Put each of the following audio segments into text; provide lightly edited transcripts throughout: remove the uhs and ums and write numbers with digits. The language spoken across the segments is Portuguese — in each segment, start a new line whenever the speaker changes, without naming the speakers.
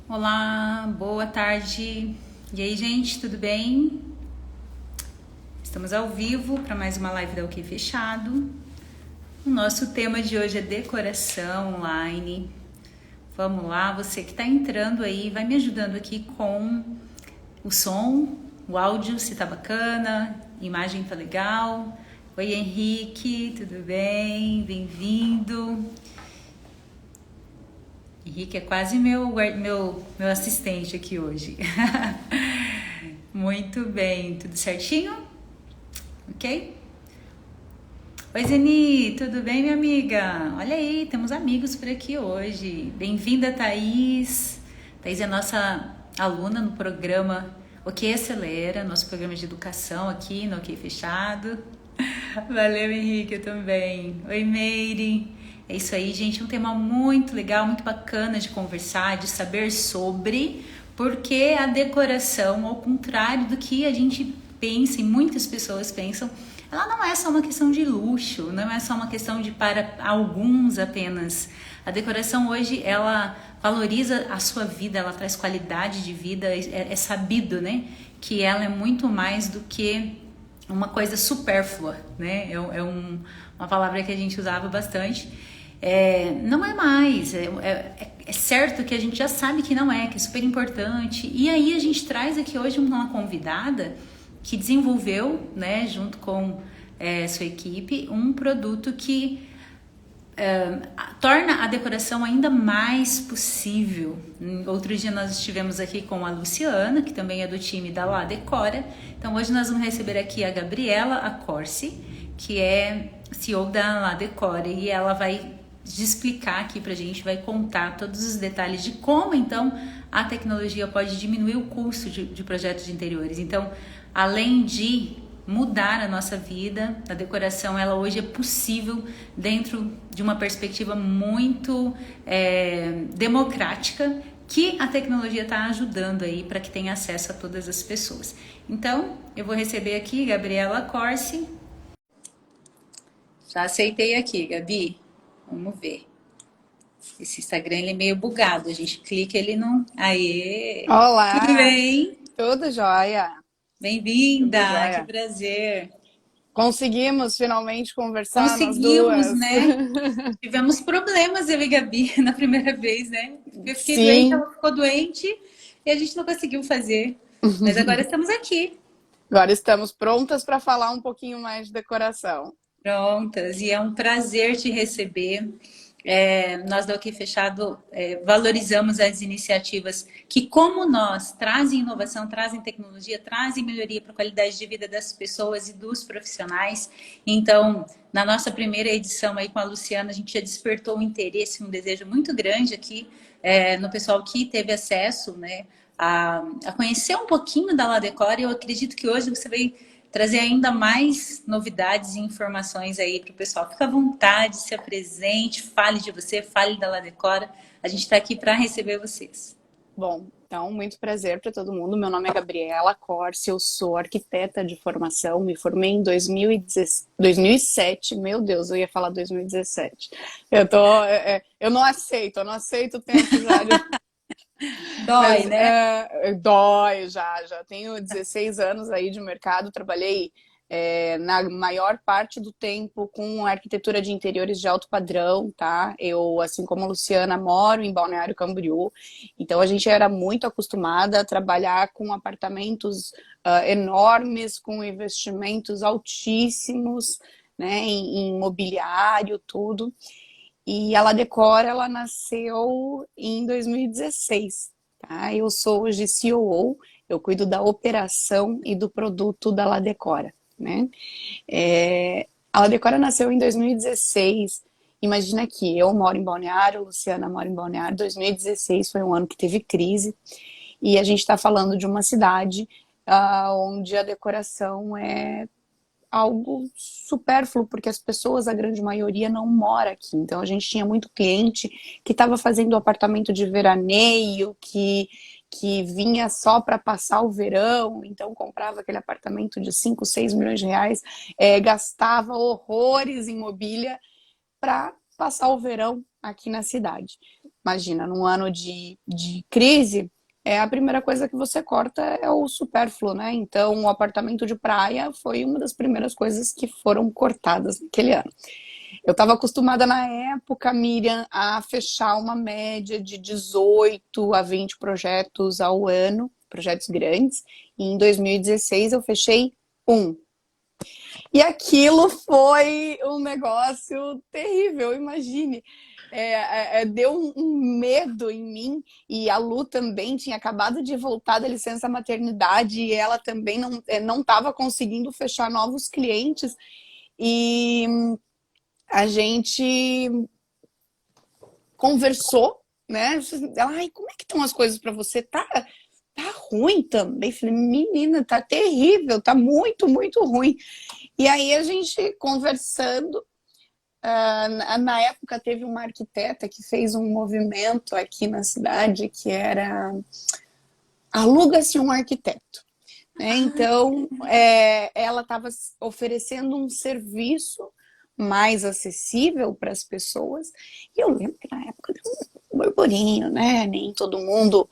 Olá, boa tarde. E aí, gente, tudo bem? Estamos ao vivo para mais uma live da OK Fechado. O nosso tema de hoje é decoração online. Vamos lá, você que está entrando aí, vai me ajudando aqui com o som, o áudio, se tá bacana, a imagem tá legal. Oi, Henrique, tudo bem? Bem-vindo. Henrique é quase meu assistente aqui hoje. Muito bem, tudo certinho? Ok? Oi, Zeni, tudo bem, minha amiga? Olha aí, temos amigos por aqui hoje. Bem-vinda, Thaís. Thaís é nossa aluna no programa OK Acelera, nosso programa de educação aqui no OK Fechado. Valeu, Henrique, eu também. Oi, Meire. É isso aí, gente. Um tema muito legal, muito bacana de conversar, de saber sobre, porque a decoração, ao contrário do que a gente pensa e muitas pessoas pensam, ela não é só uma questão de luxo, não é só uma questão de para alguns apenas. A decoração hoje, ela valoriza a sua vida, ela traz qualidade de vida, é sabido, né? Que ela é muito mais do que uma coisa supérflua, né? Uma palavra que a gente usava bastante. Não é mais, é certo que a gente já sabe que não é, que é super importante. E aí a gente traz aqui hoje uma convidada que desenvolveu, né, junto com sua equipe, um produto que torna a decoração ainda mais possível. Outro dia nós estivemos aqui com a Luciana, que também é do time da La Decora. Então hoje nós vamos receber aqui a Gabriela Accorsi, que é CEO da La Decora, e ela vai explicar aqui pra gente, vai contar todos os detalhes de como então a tecnologia pode diminuir o custo de projetos de interiores. Então, além de mudar a nossa vida, a decoração ela hoje é possível dentro de uma perspectiva muito democrática, que a tecnologia está ajudando aí para que tenha acesso a todas as pessoas. Então, eu vou receber aqui Gabriela Corsi. Já aceitei aqui, Gabi. Vamos ver. Esse Instagram ele é meio bugado, a gente clica ele não. Aê! Tudo
Olá,
bem?
tudo jóia? Tudo
Bem-vinda, que
jóia.
prazer.
Conseguimos finalmente conversar nós
Conseguimos,
duas.
né? Tivemos problemas, eu e Gabi, na primeira vez, né? Eu fiquei doente,
Sim,
ela ficou doente e a gente não conseguiu fazer. Mas agora estamos aqui,
agora estamos prontas para falar um pouquinho mais de decoração.
prontas, e é um prazer te receber. Nós da OK Fechado valorizamos as iniciativas que, como nós, trazem inovação, trazem tecnologia, trazem melhoria para a qualidade de vida das pessoas e dos profissionais. Então, na nossa primeira edição aí com a Luciana, a gente já despertou um interesse, um desejo muito grande aqui no pessoal que teve acesso, né, a conhecer um pouquinho da La Decor. E eu acredito que hoje você vai trazer ainda mais novidades e informações aí para o pessoal. Fica à vontade, se apresente, fale de você, fale da La Decora. A gente está aqui para receber vocês.
Bom, então, muito prazer para todo mundo. Meu nome é Gabriela Corsi, eu sou arquiteta de formação, me formei em 2007. Meu Deus, eu ia falar 2017. Eu não aceito o tempo já de.
Dói,
Mas
né?
dói já tenho 16 anos aí de mercado, trabalhei na maior parte do tempo com arquitetura de interiores de alto padrão, tá? Eu, assim como a Luciana, moro em Balneário Camboriú, então a gente era muito acostumada a trabalhar com apartamentos enormes, com investimentos altíssimos, né, em mobiliário, tudo. E ela Decora, ela nasceu em 2016, tá? Eu sou hoje COO, eu cuido da operação e do produto da La Decora, né? A La Decora nasceu em 2016. Imagina que eu moro em Balneário, Luciana mora em Balneário. 2016 foi um ano que teve crise e a gente está falando de uma cidade onde a decoração é algo supérfluo, porque as pessoas, a grande maioria, não mora aqui. Então a gente tinha muito cliente que estava fazendo apartamento de veraneio, que vinha só para passar o verão, então comprava aquele apartamento de 5, 6 milhões de reais, gastava horrores em mobília para passar o verão aqui na cidade. imagina, num ano de crise, a primeira coisa que você corta é o supérfluo, né? Então, o apartamento de praia foi uma das primeiras coisas que foram cortadas naquele ano. Eu estava acostumada na época, Miriam, a fechar uma média de 18 a 20 projetos ao ano, projetos grandes, e em 2016 eu fechei um. E aquilo foi um negócio terrível, imagine. Deu um medo em mim, e a Lu também tinha acabado de voltar da licença maternidade e ela também não estava conseguindo fechar novos clientes. E a gente conversou, né? Ela, ai, como é que estão as coisas para você? Tá ruim também. Falei, menina, tá terrível, tá muito, muito ruim. E aí a gente conversando, na época teve uma arquiteta que fez um movimento aqui na cidade que era aluga-se um arquiteto. Né? Então, ela estava oferecendo um serviço mais acessível para as pessoas. E eu lembro que na época deu um burburinho, né? Nem todo mundo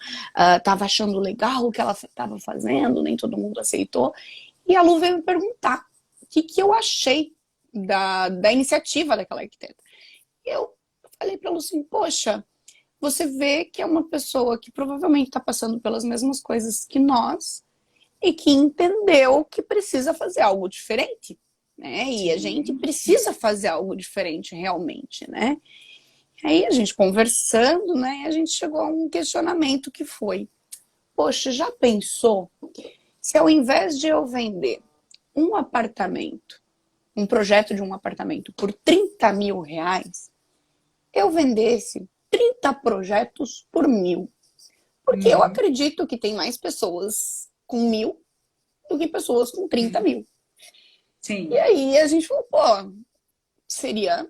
estava achando legal o que ela estava fazendo, nem todo mundo aceitou. E a Lu veio me perguntar o que eu achei da iniciativa daquela arquiteta. E eu falei para a Lu assim, poxa, você vê que é uma pessoa que provavelmente está passando pelas mesmas coisas que nós e que entendeu que precisa fazer algo diferente, né? E a gente precisa fazer algo diferente realmente, né? Aí a gente conversando, né? A gente chegou a um questionamento que foi, poxa, já pensou se ao invés de eu vender um apartamento, um projeto de um apartamento por 30 mil reais, eu vendesse 30 projetos por 1.000? Porque eu acredito que tem mais pessoas com 1.000 do que pessoas com 30 mil.
Sim.
E aí a gente falou, pô, seria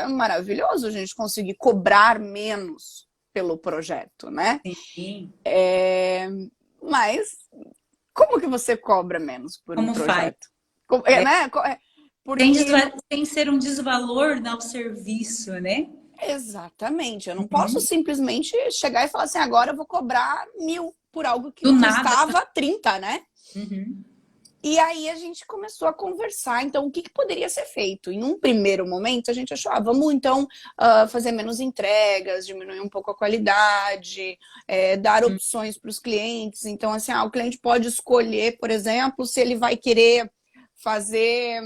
maravilhoso a gente conseguir cobrar menos pelo projeto, né?
Sim.
Mas como que você cobra menos por um
Como faz?
projeto? Né? Porque...
Sem ser um desvalor ao serviço, né?
Exatamente. Eu não posso simplesmente chegar e falar assim, agora eu vou cobrar 1.000 por algo que
Do
custava
nada.
30, né? E aí a gente começou a conversar, então, o que poderia ser feito? Em um primeiro momento, a gente achou, vamos então fazer menos entregas, diminuir um pouco a qualidade, dar opções para os clientes. Então, assim, o cliente pode escolher, por exemplo, se ele vai querer fazer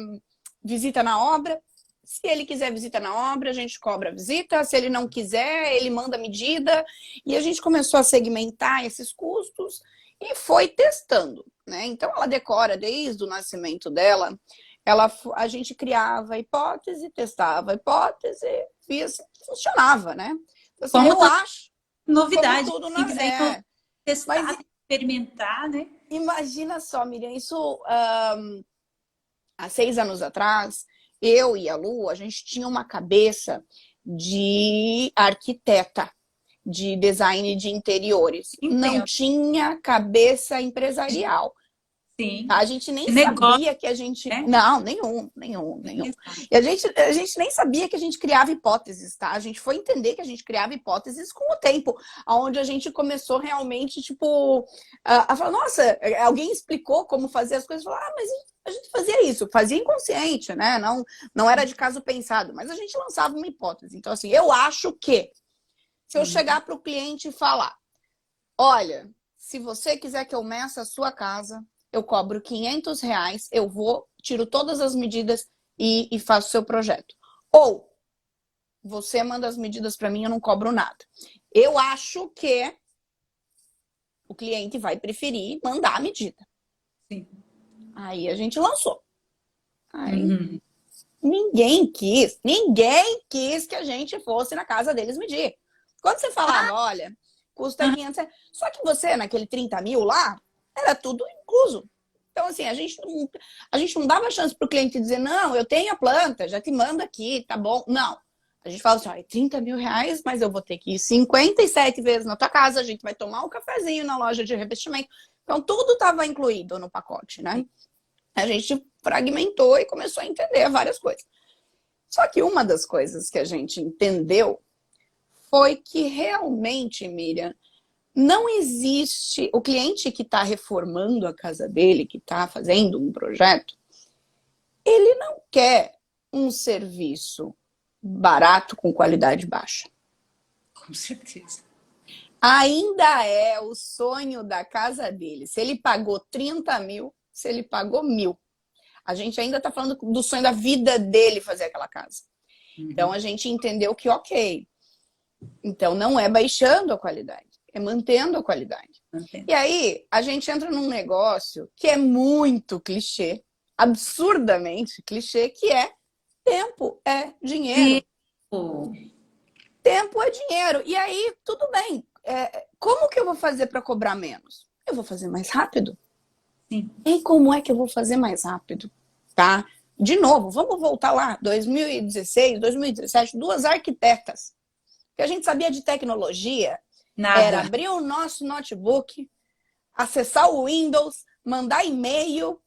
visita na obra. Se ele quiser visita na obra, a gente cobra a visita. Se ele não quiser, ele manda a medida. E a gente começou a segmentar esses custos e foi testando, né? Então, ela decora desde o nascimento dela. A gente criava hipótese, testava a hipótese, via se funcionava, né? Então, assim,
Como
eu acho...
novidade.
Como tudo
Quem quiser testar,
mas,
experimentar, né?
imagina só, Miriam, isso há 6 anos atrás, eu e a Lu, a gente tinha uma cabeça de arquiteta, de design de interiores. Não tinha cabeça empresarial.
Sim.
A gente nem
Negócio,
sabia que a gente...
né?
Não, nenhum. E a gente nem sabia que a gente criava hipóteses, tá? A gente foi entender que a gente criava hipóteses com o tempo, onde a gente começou realmente, tipo, a falar, nossa, alguém explicou como fazer as coisas, falar, mas a gente fazia isso, fazia inconsciente, né? Não era de caso pensado, mas a gente lançava uma hipótese. Então, assim, eu acho que se eu chegar para o cliente e falar, olha, se você quiser que eu meça a sua casa, eu cobro 500 reais, eu vou, tiro todas as medidas e faço o seu projeto. Ou, você manda as medidas para mim, eu não cobro nada. Eu acho que o cliente vai preferir mandar a medida.
Sim.
Aí a gente lançou. Aí ninguém quis que a gente fosse na casa deles medir. Quando você falava, olha, custa 500 reais. Só que você, naquele 30 mil lá, era tudo incluso. Então, assim, a gente não dava chance para o cliente dizer, não, eu tenho a planta, já te mando aqui, tá bom. Não. A gente fala assim, olha, 30 mil reais, mas eu vou ter que ir 57 vezes na tua casa, a gente vai tomar um cafezinho na loja de revestimento. Então, tudo estava incluído no pacote, né? A gente fragmentou e começou a entender várias coisas. Só que uma das coisas que a gente entendeu foi que realmente, Miriam, não existe... O cliente que está reformando a casa dele, que está fazendo um projeto, ele não quer um serviço barato com qualidade baixa.
Com certeza.
Ainda é o sonho da casa dele. Se ele pagou 30 mil, se ele pagou 1.000. A gente ainda está falando do sonho da vida dele fazer aquela casa. Então, a gente entendeu que, ok, então não é baixando a qualidade, é mantendo a qualidade. E aí, a gente entra num negócio que é muito clichê, absurdamente clichê, que é tempo é dinheiro. Tempo é dinheiro. E aí, tudo bem. Como que eu vou fazer para cobrar menos? Eu vou fazer mais rápido.
Sim.
E como é que eu vou fazer mais rápido? Tá? De novo, vamos voltar lá, 2016, 2017, 2 arquitetas. O que a gente sabia de tecnologia era abrir o nosso notebook, acessar o Windows, mandar e-mail.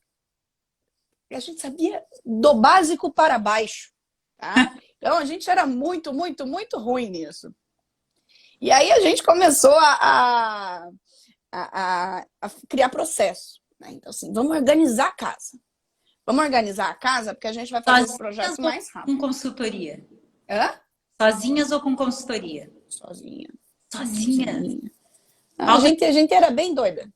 E a gente sabia do básico para baixo. Tá? Então, a gente era muito, muito, muito ruim nisso. E aí, a gente começou a criar processo. Né? Então, assim, vamos organizar a casa. Vamos organizar a casa porque a gente vai fazer os projetos mais rápido.
Com consultoria?
Hã?
Sozinhas ou com consultoria?
Sozinha.
Sozinha.
A gente era bem doida.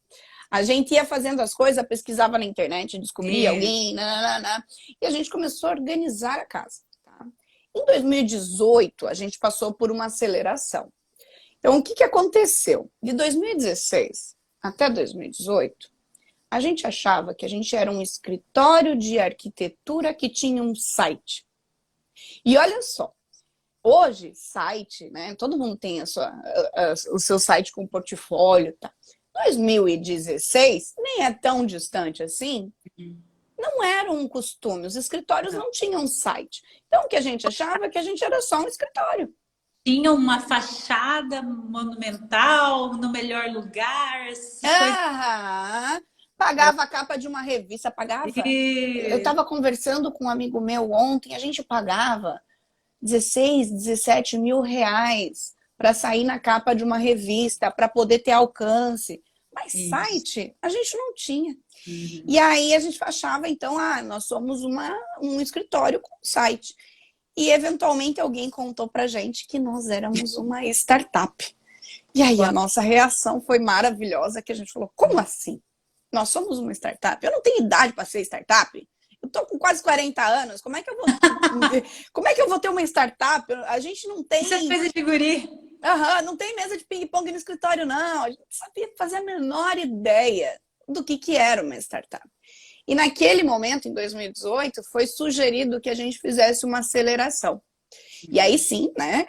A gente ia fazendo as coisas, pesquisava na internet, descobria alguém, e a gente começou a organizar a casa. Tá? Em 2018, a gente passou por uma aceleração. Então, o que aconteceu? De 2016 até 2018, a gente achava que a gente era um escritório de arquitetura que tinha um site. E olha só, hoje, site, né? Todo mundo tem o seu site com portfólio, tá? 2016, nem é tão distante assim, não era um costume. Os escritórios não tinham site. Então, o que a gente achava é que a gente era só um escritório.
Tinha uma fachada monumental no melhor lugar.
Pagava a capa de uma revista, pagava. Eu estava conversando com um amigo meu ontem, a gente pagava 16, 17 mil reais para sair na capa de uma revista, para poder ter alcance. Mas site, a gente não tinha. E aí a gente achava, então, nós somos um escritório com site. E, eventualmente, alguém contou pra gente que nós éramos uma startup. E aí a nossa reação foi maravilhosa, que a gente falou, como assim? Nós somos uma startup? Eu não tenho idade para ser startup. Eu tô com quase 40 anos. Como é que eu vou ter uma startup? A gente não tem...
Isso é coisa de guri.
Não tem mesa de ping-pong no escritório, não. A gente sabia fazer a menor ideia do que era uma startup. E naquele momento, em 2018, foi sugerido que a gente fizesse uma aceleração. E aí sim, né,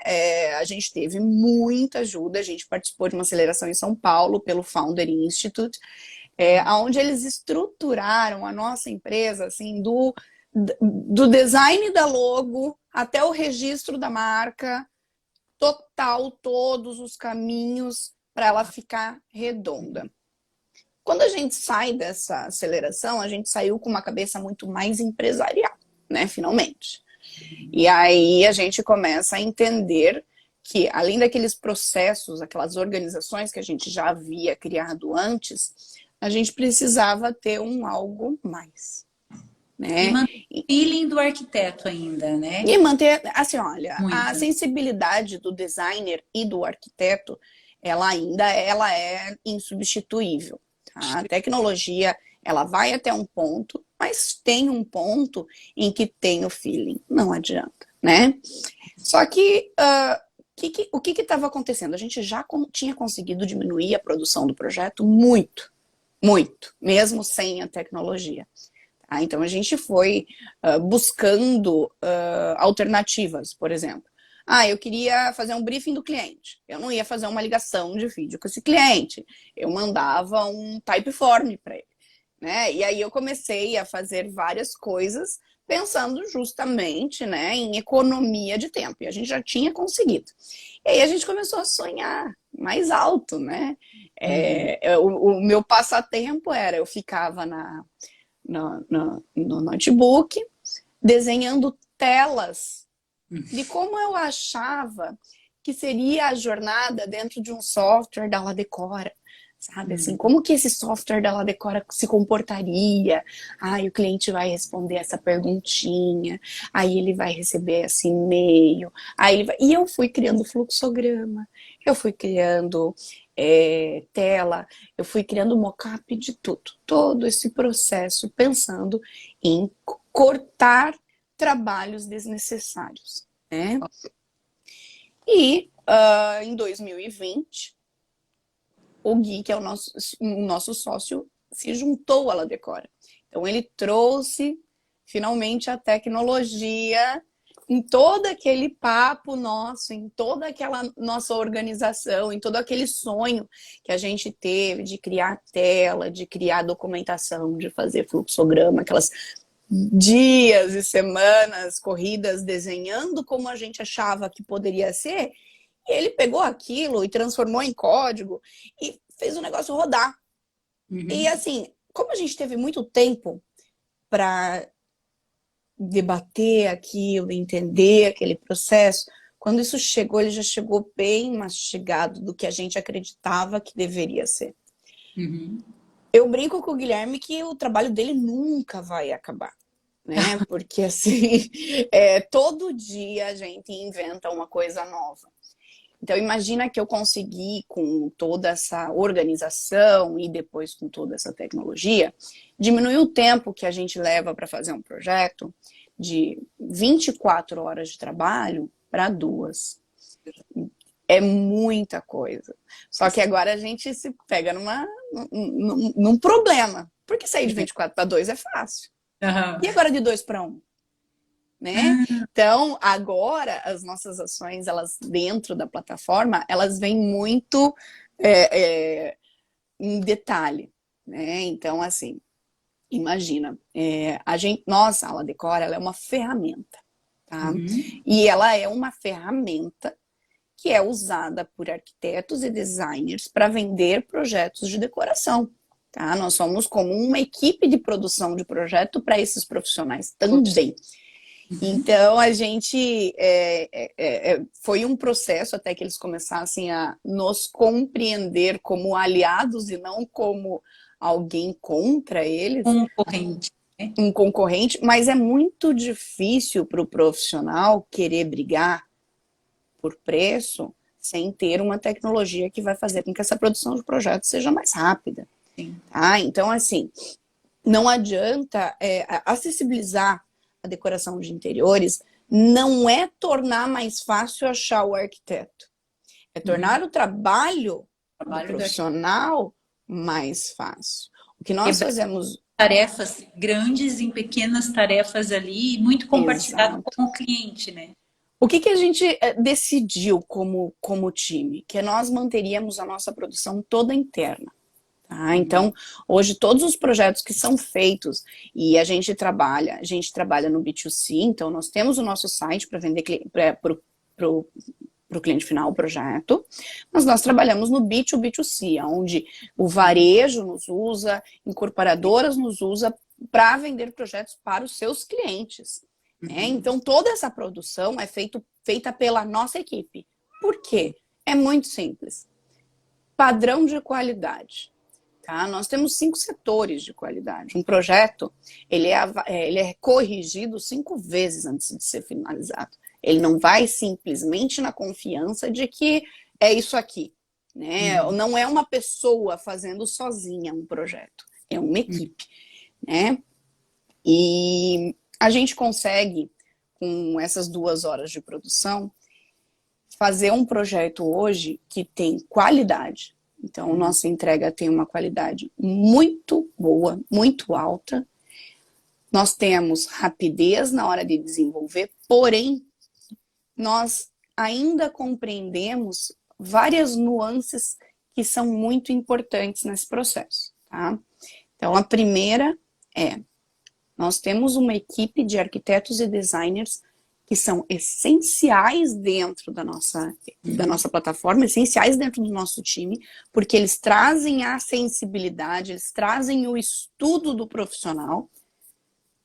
a gente teve muita ajuda, a gente participou de uma aceleração em São Paulo pelo Founder Institute, onde eles estruturaram a nossa empresa, assim, do design da logo até o registro da marca, total, todos os caminhos para ela ficar redonda. Quando a gente sai dessa aceleração, a gente saiu com uma cabeça muito mais empresarial, né, finalmente. E aí a gente começa a entender que, além daqueles processos, aquelas organizações que a gente já havia criado antes, a gente precisava ter algo mais. Né?
E manter o feeling do arquiteto ainda, né?
E manter, assim, olha, a sensibilidade do designer e do arquiteto, ela é insubstituível. Tá? A tecnologia, ela vai até um ponto, mas tem um ponto em que tem o feeling, não adianta, né? Só que o que estava acontecendo? A gente já tinha conseguido diminuir a produção do projeto muito, muito, mesmo sem a tecnologia. Tá? Então a gente foi buscando alternativas, por exemplo. Eu queria fazer um briefing do cliente. Eu não ia fazer uma ligação de vídeo com esse cliente. Eu mandava um typeform para ele. Né? E aí eu comecei a fazer várias coisas pensando justamente, né, em economia de tempo. E a gente já tinha conseguido. E aí a gente começou a sonhar mais alto, né? O meu passatempo eu ficava no notebook desenhando telas de como eu achava que seria a jornada dentro de um software da Ladecora. Sabe, assim, como que esse software da Ladecora se comportaria? O cliente vai responder essa perguntinha, aí ele vai receber esse e-mail, E eu fui criando fluxograma, eu fui criando tela, eu fui criando mockup de tudo. Todo esse processo pensando em cortar trabalhos desnecessários, né? E em 2020, o Gui, que é o nosso sócio, se juntou à Ladecora. Então, ele trouxe, finalmente, a tecnologia em todo aquele papo nosso, em toda aquela nossa organização, em todo aquele sonho que a gente teve de criar tela, de criar documentação, de fazer fluxograma, aquelas dias e semanas corridas desenhando como a gente achava que poderia ser. E ele pegou aquilo e transformou em código e fez o negócio rodar. E assim, como a gente teve muito tempo para debater aquilo, entender aquele processo, quando isso chegou, ele já chegou bem mastigado do que a gente acreditava que deveria ser. Eu brinco com o Guilherme que o trabalho dele nunca vai acabar, né? Porque assim, todo dia a gente inventa uma coisa nova. Então, imagina que eu consegui, com toda essa organização e depois com toda essa tecnologia, diminuir o tempo que a gente leva para fazer um projeto de 24 horas de trabalho para 2. É muita coisa. Só que agora a gente se pega num problema. Porque sair de 24 para 2 é fácil. E agora de 2 para 1? Né? Então, agora, as nossas ações, elas dentro da plataforma, elas vêm muito em detalhe, né? Então, assim, imagina, a Ladecora, ela é uma ferramenta, tá? E ela é uma ferramenta que é usada por arquitetos e designers para vender projetos de decoração, tá? Nós somos como uma equipe de produção de projeto para esses profissionais também. Então, a gente foi um processo até que eles começassem a nos compreender como aliados e não como alguém contra eles.
Concorrente.
Um concorrente, mas é muito difícil para o profissional querer brigar por preço sem ter uma tecnologia que vai fazer com que essa produção de projeto seja mais rápida. Tá? Então, assim, não adianta acessibilizar a decoração de interiores, não é tornar mais fácil achar o arquiteto. É tornar o trabalho do profissional mais fácil. O que nós fazemos...
Tarefas grandes em pequenas tarefas ali, muito compartilhado com o cliente, né?
O que a gente decidiu como time? Que nós manteríamos a nossa produção toda interna. Tá? Então, hoje todos os projetos que são feitos e a gente trabalha no B2C, então nós temos o nosso site para vender para o cliente final o projeto, mas nós trabalhamos no B2B2C, onde o varejo nos usa, incorporadoras nos usa para vender projetos para os seus clientes. Né? Então, toda essa produção é feita pela nossa equipe. Por quê? É muito simples. Padrão de qualidade. Tá? Nós temos 5 setores de qualidade. Um projeto, ele é corrigido 5 vezes antes de ser finalizado. Ele não vai simplesmente na confiança de que é isso aqui. Né? Não é uma pessoa fazendo sozinha um projeto. É uma equipe. Né? E a gente consegue, com essas 2 horas de produção, fazer um projeto hoje que tem qualidade. Então, nossa entrega tem uma qualidade muito boa, muito alta. Nós temos rapidez na hora de desenvolver, porém, nós ainda compreendemos várias nuances que são muito importantes nesse processo. Tá? Então, a primeira nós temos uma equipe de arquitetos e designers que são essenciais dentro da nossa plataforma, essenciais dentro do nosso time, porque eles trazem a sensibilidade, eles trazem o estudo do profissional,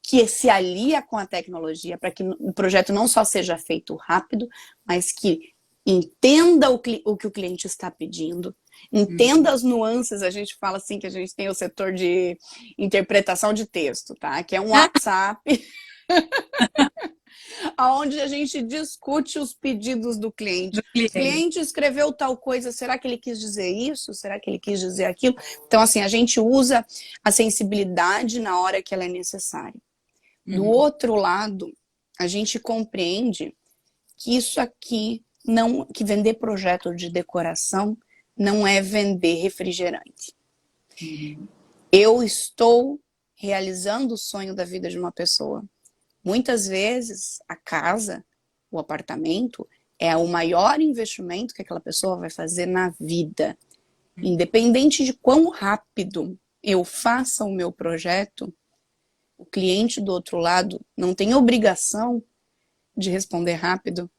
que se alia com a tecnologia, para que o projeto não só seja feito rápido, mas que Entenda o que o cliente está pedindo, entenda as nuances. A gente fala assim que a gente tem o setor de interpretação de texto, tá? Que é um WhatsApp onde a gente discute os pedidos do cliente.
Do
O
cliente.
cliente escreveu tal coisa, será que ele quis dizer isso? Será que ele quis dizer aquilo? Então, assim, a gente usa a sensibilidade na hora que ela é necessária. Do outro lado, a gente compreende que isso aqui não, que vender projeto de decoração não é vender refrigerante. Eu estou realizando o sonho da vida de uma pessoa. Muitas vezes a casa, o apartamento, é o maior investimento que aquela pessoa vai fazer na vida. Independente de quão rápido eu faça o meu projeto, o cliente do outro lado não tem obrigação de responder rápido.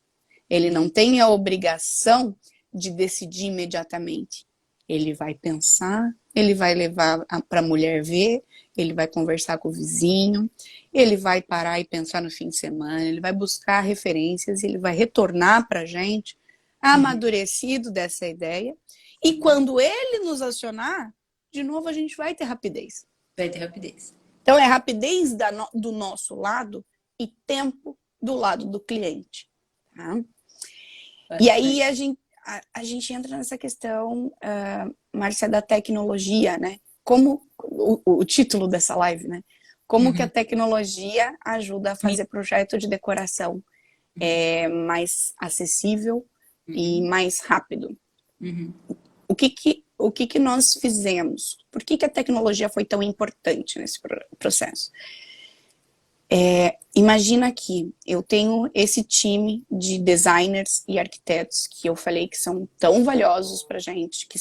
Ele não tem a obrigação de decidir imediatamente. Ele vai pensar, ele vai levar para a mulher ver, ele vai conversar com o vizinho, ele vai parar e pensar no fim de semana, ele vai buscar referências, ele vai retornar para a gente amadurecido dessa ideia. E quando ele nos acionar, de novo a gente vai ter rapidez.
Vai ter rapidez.
Então é rapidez do nosso lado e tempo do lado do cliente. Tá? E aí a gente entra nessa questão, Márcia, da tecnologia, né? Como o título dessa live, né? Como que a tecnologia ajuda a fazer projeto de decoração mais acessível e mais rápido. O que nós fizemos? Por que a tecnologia foi tão importante nesse processo? Imagina que eu tenho esse time de designers e arquitetos que eu falei que são tão valiosos para a gente, que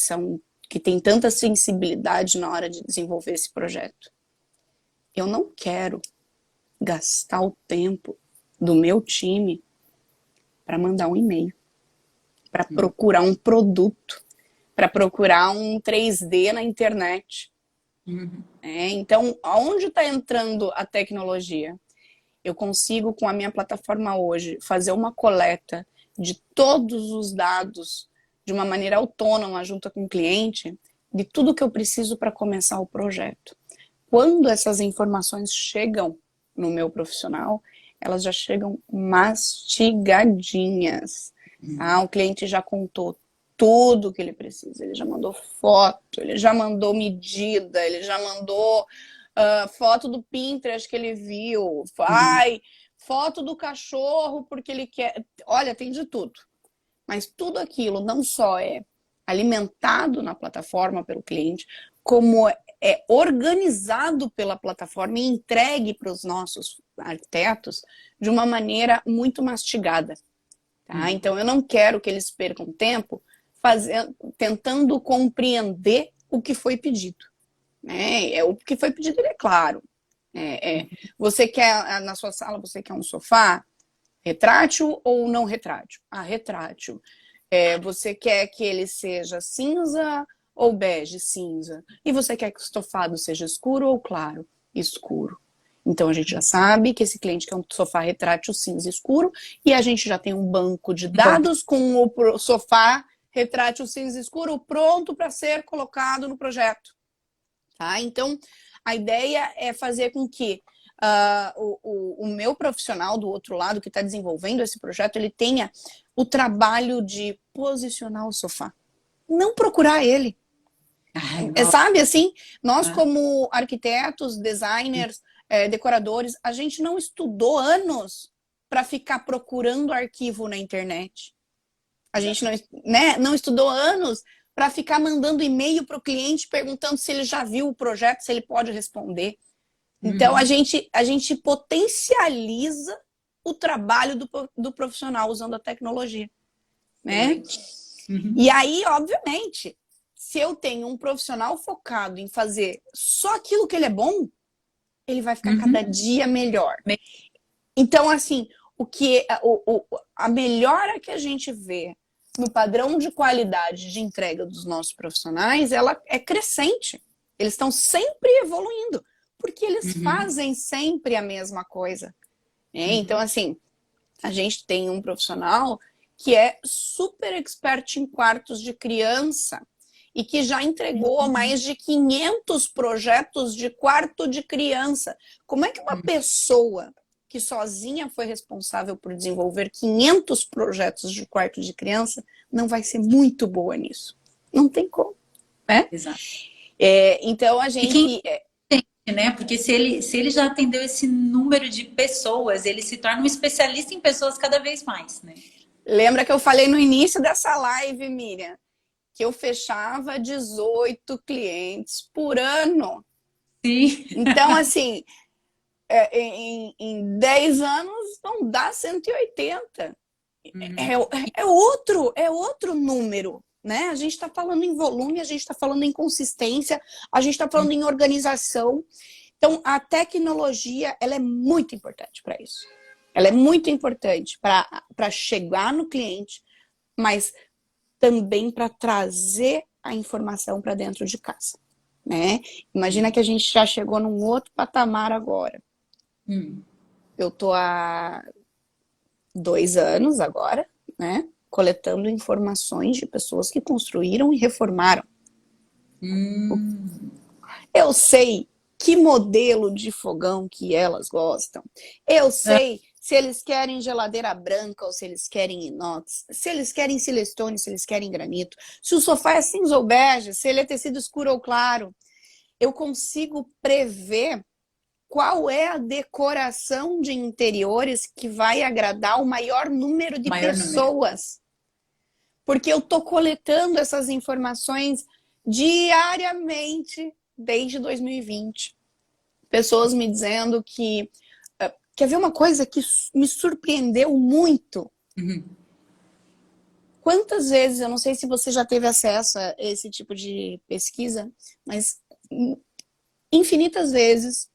tem tanta sensibilidade na hora de desenvolver esse projeto. Eu não quero gastar o tempo do meu time para mandar um e-mail, para procurar um produto, para procurar um 3D na internet. Então, aonde está entrando a tecnologia? Eu consigo, com a minha plataforma hoje, fazer uma coleta de todos os dados de uma maneira autônoma junto com o cliente, de tudo que eu preciso para começar o projeto. Quando essas informações chegam no meu profissional, elas já chegam mastigadinhas. O cliente já contou tudo que ele precisa. Ele já mandou foto, ele já mandou medida, ele já mandou foto do Pinterest que ele viu, foto do cachorro porque ele quer. Olha, tem de tudo. Mas tudo aquilo não só é alimentado na plataforma pelo cliente, como é organizado pela plataforma e entregue para os nossos arquitetos de uma maneira muito mastigada. Tá? Então, eu não quero que eles percam tempo tentando compreender o que foi pedido. O que foi pedido, ele é claro. Você quer, na sua sala, você quer um sofá retrátil ou não retrátil? Retrátil. Você quer que ele seja cinza ou bege? Cinza. E você quer que o estofado seja escuro ou claro? Escuro. Então a gente já sabe que esse cliente quer um sofá retrátil cinza escuro e a gente já tem um banco de dados com o sofá retrátil cinza escuro pronto para ser colocado no projeto. Tá? Então, a ideia é fazer com que o meu profissional do outro lado, que está desenvolvendo esse projeto, ele tenha o trabalho de posicionar o sofá. Não procurar ele. Sabe, assim, nós como arquitetos, designers, decoradores, a gente não estudou anos para ficar procurando arquivo na internet. A gente não estudou anos para ficar mandando e-mail para o cliente perguntando se ele já viu o projeto, se ele pode responder. Então, a gente potencializa o trabalho do profissional usando a tecnologia. Né? E aí, obviamente, se eu tenho um profissional focado em fazer só aquilo que ele é bom, ele vai ficar cada dia melhor. Então, assim, a melhora que a gente vê no padrão de qualidade de entrega dos nossos profissionais, ela é crescente. Eles estão sempre evoluindo, porque eles fazem sempre a mesma coisa. Então, assim, a gente tem um profissional que é super expert em quartos de criança e que já entregou mais de 500 projetos de quarto de criança. Como é que uma pessoa que sozinha foi responsável por desenvolver 500 projetos de quarto de criança não vai ser muito boa nisso? Não tem como, né?
Exato.
Então a
E quem
gente...
entende, né? Porque se ele já atendeu esse número de pessoas, ele se torna um especialista em pessoas cada vez mais, né?
Lembra que eu falei no início dessa live, Miriam, que eu fechava 18 clientes por ano.
Sim.
Então, assim, em 10 anos não dá 180. É outro número, né? A gente está falando em volume, a gente está falando em consistência, a gente está falando em organização. Então, a tecnologia, ela é muito importante para isso. Ela é muito importante para chegar no cliente, mas também para trazer a informação para dentro de casa, né? Imagina que a gente já chegou num outro patamar agora. Eu tô há 2 anos agora, né? Coletando informações de pessoas que construíram e reformaram. Eu sei que modelo de fogão que elas gostam. Eu sei se eles querem geladeira branca ou se eles querem inox, se eles querem silestone, se eles querem granito, se o sofá é cinza ou bege, se ele é tecido escuro ou claro. Eu consigo prever qual é a decoração de interiores que vai agradar o maior número de pessoas. Porque eu estou coletando essas informações diariamente desde 2020. Pessoas me dizendo que... Quer ver uma coisa que me surpreendeu muito? Quantas vezes, eu não sei se você já teve acesso a esse tipo de pesquisa, mas infinitas vezes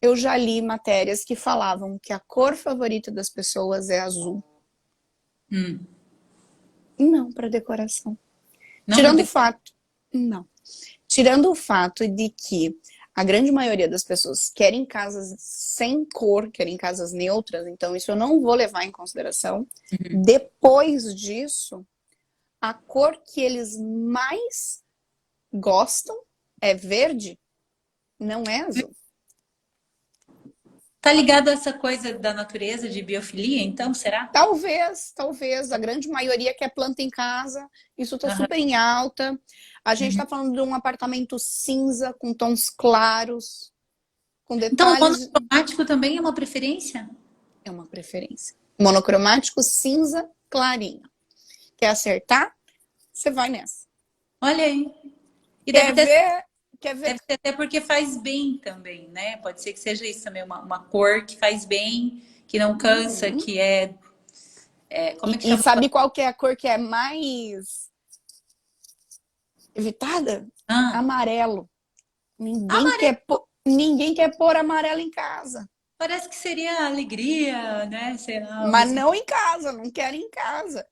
eu já li matérias que falavam que a cor favorita das pessoas é azul. Não para decoração. Tirando o fato... Não. Tirando o fato de que a grande maioria das pessoas querem casas sem cor, querem casas neutras, então isso eu não vou levar em consideração. Depois disso, a cor que eles mais gostam é verde, não é azul.
Tá ligado a essa coisa da natureza de biofilia, então, será?
Talvez. A grande maioria quer planta em casa, isso está super em alta. A gente está falando de um apartamento cinza, com tons claros, com
Então, o
detalhes...
monocromático também é uma preferência?
É uma preferência. Monocromático cinza clarinho. Quer acertar? Você vai nessa.
Olha aí. E
Quer ver?
Deve ser até porque faz bem também, né? Pode ser que seja isso também, uma cor que faz bem, que não cansa, que como é que chama?
E sabe qual que é a cor que é mais evitada? Amarelo. Ninguém quer pôr amarelo em casa.
Parece que seria alegria, né? Sei lá,
mas não em casa, não querem em casa.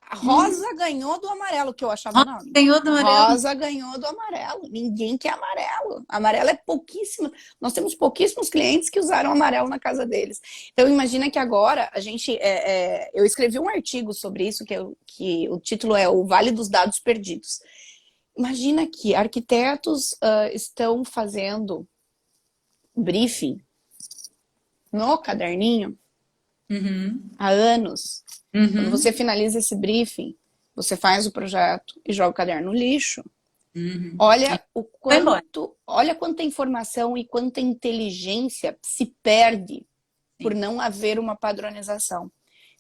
A rosa ganhou do amarelo, que eu achava, não.
Ganhou do amarelo.
Rosa ganhou do amarelo. Ninguém quer amarelo. Amarelo é pouquíssimo. Nós temos pouquíssimos clientes que usaram amarelo na casa deles. Então, imagina que agora a gente... eu escrevi um artigo sobre isso, que o título é O Vale dos Dados Perdidos. Imagina que arquitetos estão fazendo briefing no caderninho há anos. Quando você finaliza esse briefing, você faz o projeto e joga o caderno no lixo. Olha quanta informação e quanta inteligência se perde por não haver uma padronização.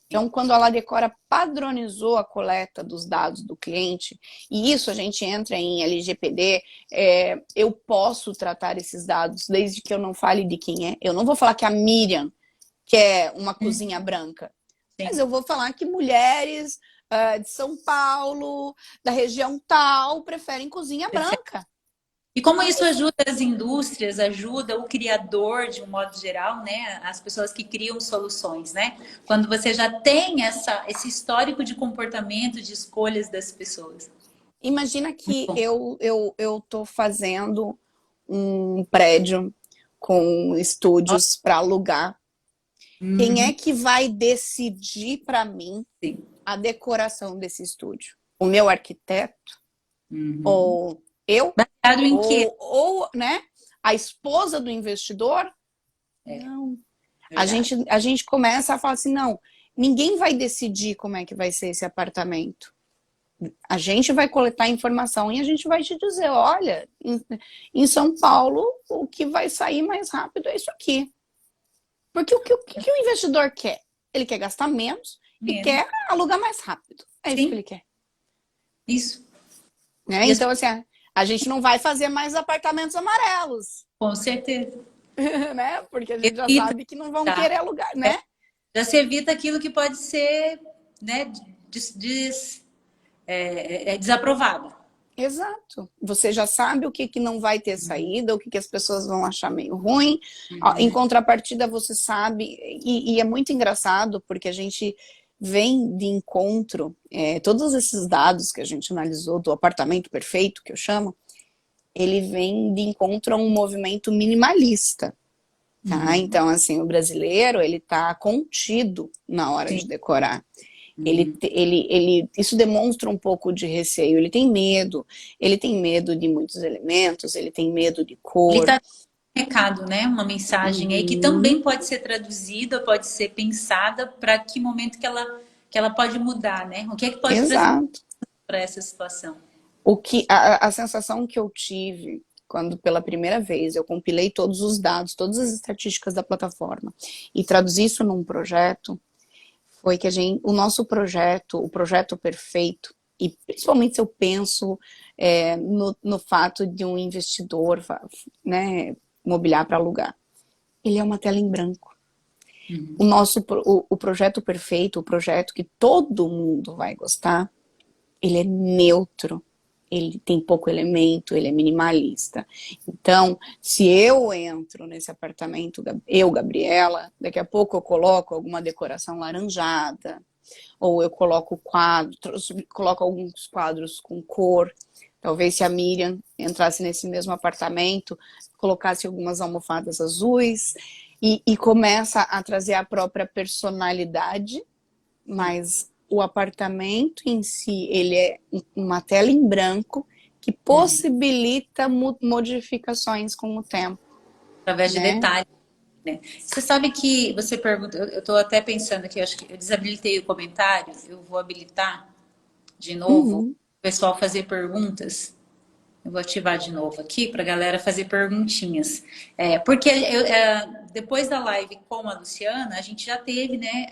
Então, quando a Ladecora padronizou a coleta dos dados do cliente, e isso a gente entra em LGPD, eu posso tratar esses dados desde que eu não fale de quem é. Eu não vou falar que a Miriam quer uma cozinha branca. Mas eu vou falar que mulheres de São Paulo, da região tal, preferem cozinha branca.
E como isso ajuda as indústrias, ajuda o criador de um modo geral, né? As pessoas que criam soluções, né? Quando você já tem esse histórico de comportamento, de escolhas das pessoas.
Imagina que eu tô fazendo um prédio com estúdios para alugar. Quem é que vai decidir para mim a decoração desse estúdio? O meu arquiteto?
Uhum.
Ou eu?
Baseado em quê?
Ou, né, a esposa do investidor?
É,
Não.
verdade.
A gente começa a falar assim, não, ninguém vai decidir como é que vai ser esse apartamento. A gente vai coletar informação e a gente vai te dizer, olha, em São Paulo, o que vai sair mais rápido é isso aqui. Porque o que o investidor quer? Ele quer gastar menos e
Menos.
quer alugar mais rápido. É isso que ele
Sim,
quer.
isso.
Né?
E as,
Então, assim, a gente não vai fazer mais apartamentos amarelos,
com certeza.
né? Porque a gente já
Evita,
sabe que não vão
tá?
querer alugar, né?
Já se evita aquilo que pode ser, né, desaprovado.
Exato. Você já sabe o que, que não vai ter saída, o que, que as pessoas vão achar meio ruim. Em
Uhum.
contrapartida, você sabe, e é muito engraçado, porque a gente vem de encontro, todos esses dados que a gente analisou do apartamento perfeito, que eu chamo, ele vem de encontro a um movimento minimalista. Tá?
Uhum.
Então, assim, o brasileiro, ele tá contido na hora de
Sim.
decorar.
Uhum.
Isso demonstra um pouco de receio. Ele tem medo de muitos elementos, ele tem medo de
Ele
cor.
está um recado, né? Uma mensagem aí que
Uhum,
também pode ser traduzida, pode ser pensada para que momento que ela pode mudar, né? O que é que pode trazer
exato.
para essa situação?
A sensação que eu tive quando pela primeira vez eu compilei todos os dados, todas as estatísticas da plataforma e traduzi isso num projeto, foi que o nosso projeto, o projeto perfeito, e principalmente se eu penso no fato de um investidor, né, mobiliar para alugar, ele é uma tela em branco.
Uhum.
O projeto perfeito, o projeto que todo mundo vai gostar, ele é neutro, ele tem pouco elemento, ele é minimalista. Então, se eu entro nesse apartamento, eu, Gabriela, daqui a pouco eu coloco alguma decoração laranjada, ou eu coloco quadros, coloco alguns quadros com cor. Talvez se a Miriam entrasse nesse mesmo apartamento, colocasse algumas almofadas azuis e começa a trazer a própria personalidade,
Sim.
mas o apartamento em si, ele é uma tela em branco que
Uhum.
possibilita modificações com o tempo,
Através de
né?
detalhes, né? Você sabe que você pergunta, eu estou até pensando aqui, eu acho que eu desabilitei o comentário, eu vou habilitar de novo, o
Uhum.
pessoal fazer perguntas. Eu vou ativar de novo aqui para a galera fazer perguntinhas. Porque depois da live com a Luciana, a gente já teve, né?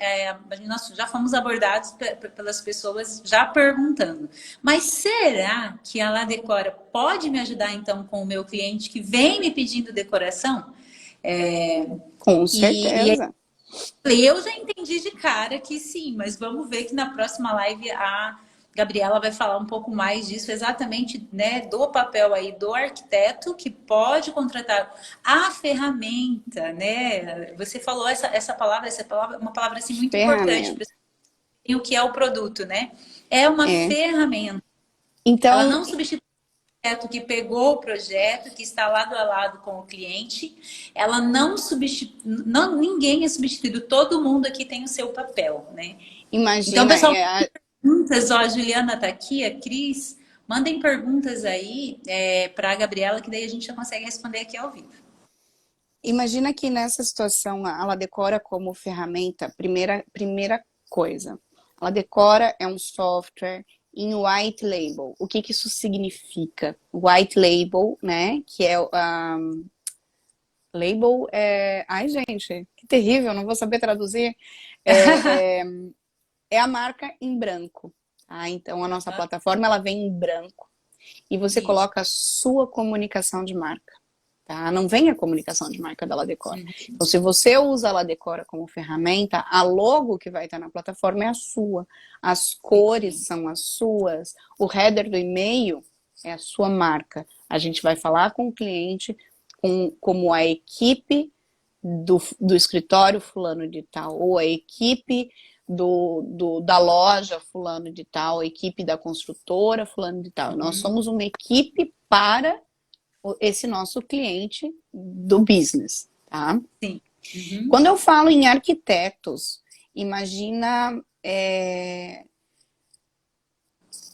Nós já fomos abordados pelas pessoas já perguntando. Mas será que a La Decora pode me ajudar então com o meu cliente que vem me pedindo decoração? É,
Com
e
certeza.
eu já entendi de cara que sim, mas vamos ver que na próxima live a Gabriela vai falar um pouco mais disso, exatamente, né, do papel aí do arquiteto que pode contratar a ferramenta, né? Você falou essa palavra é uma palavra assim muito importante para
Ferramenta.
o que é o produto, né? É uma
É.
ferramenta. Ela
Então,
não substitui arquiteto que pegou o projeto, que está lado a lado com o cliente, ela não substitui, não, ninguém é substituído, todo mundo aqui tem o seu papel, né? Então,
imagina,
pessoal, perguntas, ó, a Juliana tá aqui, a Cris, mandem perguntas aí para a Gabriela, que daí a gente já consegue responder aqui ao vivo.
imagina que nessa situação ela decora como ferramenta, primeira coisa. Ela decora é um software em white label. O que isso significa? White label, né? Que é label é. Ai, gente, que terrível, não vou saber traduzir. É, é, é a marca em branco. Tá? Então a nossa plataforma ela vem em branco e você
Isso.
coloca a sua comunicação de marca. Tá? Não vem a comunicação de marca da Ladecora. Então, se você usa a Ladecora como ferramenta, a logo que vai estar na plataforma é a sua. As cores são as suas. O header do e-mail é a sua marca. A gente vai falar com o cliente como a equipe do escritório fulano de tal, ou a equipe da loja fulano de tal, a equipe da construtora fulano de tal. Nós
Uhum.
somos uma equipe para esse nosso cliente do business, tá?
Sim. Uhum.
Quando eu falo em arquitetos, imagina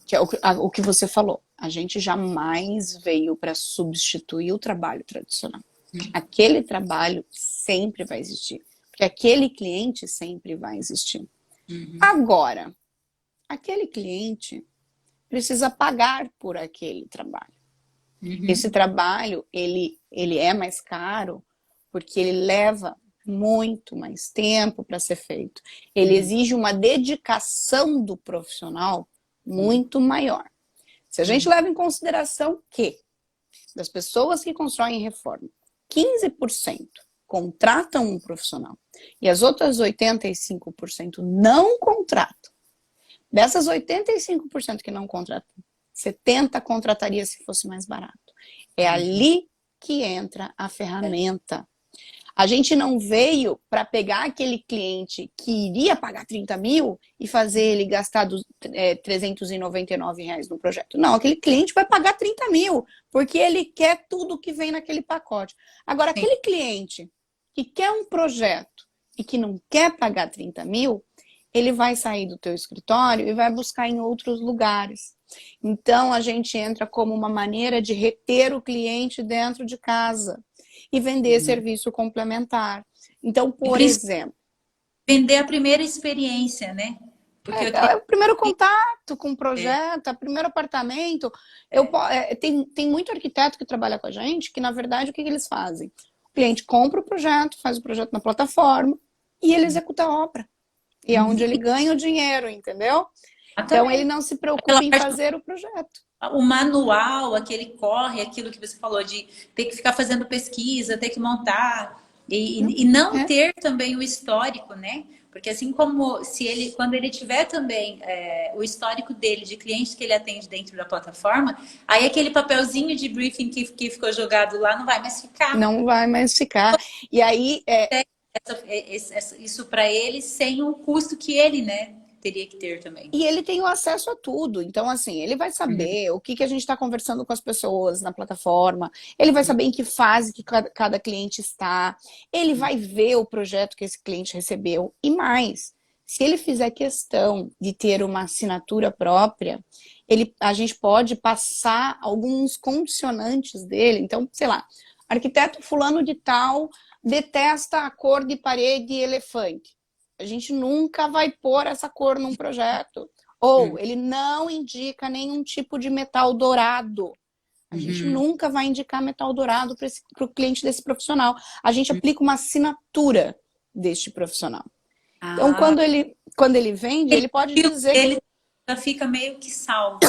Que é o que você falou. A gente jamais veio para substituir o trabalho tradicional. Aquele trabalho sempre vai existir. Porque aquele cliente sempre vai existir. Agora, aquele cliente precisa pagar por aquele trabalho. Esse trabalho, ele é mais caro porque ele leva muito mais tempo para ser feito. Ele exige uma dedicação do profissional muito maior. Se a gente leva em consideração que das pessoas que constroem reforma, 15% contratam um profissional e as outras 85% não contratam. Dessas 85% que não contratam, 70% contrataria se fosse mais barato. É ali que entra a ferramenta. A gente não veio para pegar aquele cliente que iria pagar 30 mil e fazer ele gastar R$ 399 no projeto. Não, aquele cliente vai pagar 30 mil, porque ele quer tudo que vem naquele pacote. Agora, aquele cliente que quer um projeto e que não quer pagar 30 mil, ele vai sair do teu escritório e vai buscar em outros lugares. Então, a gente entra como uma maneira de reter o cliente dentro de casa e vender serviço complementar. Então, por exemplo...
Vender a primeira experiência, né?
Porque é o primeiro contato com o projeto, o primeiro apartamento. Tem muito arquiteto que trabalha com a gente que, na verdade, o que eles fazem? O cliente compra o projeto, faz o projeto na plataforma e ele executa a obra. E é onde ele ganha o dinheiro, entendeu? Então, ele não se preocupa em fazer o projeto.
O manual, aquele corre, aquilo que você falou de ter que ficar fazendo pesquisa, ter que montar e não ter também o histórico, né? Porque assim como quando ele tiver também o histórico dele, de clientes que ele atende dentro da plataforma, aí aquele papelzinho de briefing que ficou jogado lá não vai mais ficar.
Não vai mais ficar. E aí...
Isso para ele sem o custo que ele, né, teria que ter também.
E ele tem o acesso a tudo. Então, assim, ele vai saber o que a gente está conversando com as pessoas na plataforma. Ele vai saber em que fase que cada cliente está. Ele vai ver o projeto que esse cliente recebeu. E mais, se ele fizer questão de ter uma assinatura própria, a gente pode passar alguns condicionantes dele. Então, sei lá, arquiteto fulano de tal detesta a cor de parede elefante. A gente nunca vai pôr essa cor num projeto. Ou ele não indica nenhum tipo de metal dourado. A gente nunca vai indicar metal dourado para o cliente desse profissional. A gente aplica uma assinatura deste profissional. Então, quando ele vende, ele pode dizer que...
Ele fica meio que salvo.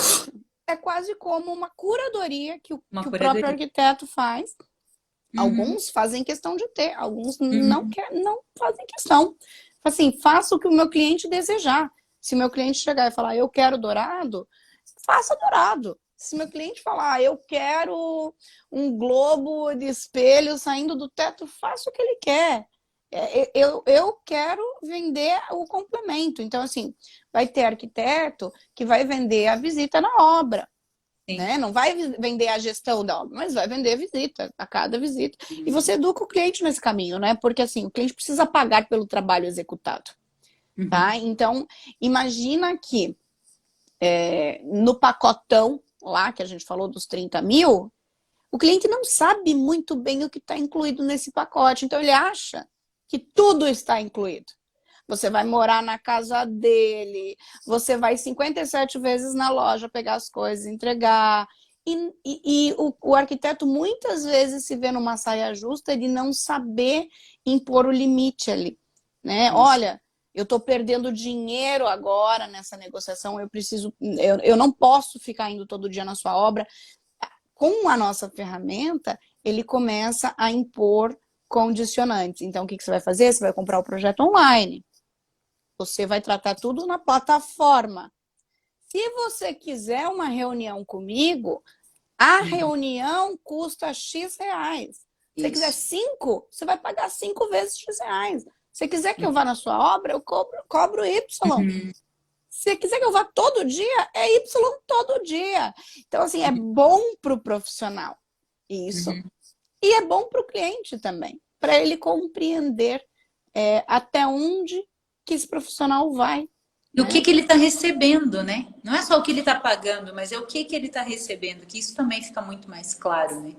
É quase como uma curadoria que o próprio arquiteto faz. Alguns fazem questão de ter, alguns não fazem questão. Assim, faça o que o meu cliente desejar. Se o meu cliente chegar e falar, eu quero dourado, faça dourado. Se meu cliente falar, eu quero um globo de espelho saindo do teto, faça o que ele quer. Eu quero vender o complemento. Então, assim, vai ter arquiteto que vai vender a visita na obra. Né? Não vai vender a gestão da obra, mas vai vender a visita, a cada visita. E você educa o cliente nesse caminho, né? Porque assim, o cliente precisa pagar pelo trabalho executado. Tá? Então, imagina que no pacotão lá, que a gente falou dos 30 mil, o cliente não sabe muito bem o que está incluído nesse pacote. Então, ele acha que tudo está incluído. Você vai morar na casa dele, você vai 57 vezes na loja pegar as coisas, entregar. E o arquiteto muitas vezes se vê numa saia justa de não saber impor o limite ali. Né? Olha, eu estou perdendo dinheiro agora nessa negociação, eu não posso ficar indo todo dia na sua obra. Com a nossa ferramenta, ele começa a impor condicionantes. Então, o que você vai fazer? Você vai comprar o projeto online. Você vai tratar tudo na plataforma. Se você quiser uma reunião comigo, a reunião custa X reais. Se você quiser 5, você vai pagar 5 vezes X reais. Se você quiser que eu vá na sua obra, eu cobro Y. Se você quiser que eu vá todo dia, é Y todo dia. Então, assim, é bom para o profissional isso. E é bom para o cliente também, para ele compreender até onde que esse profissional vai.
E o que que ele está recebendo, né? Não é só o que ele está pagando, mas é o que que ele está recebendo, que isso também fica muito mais claro, né?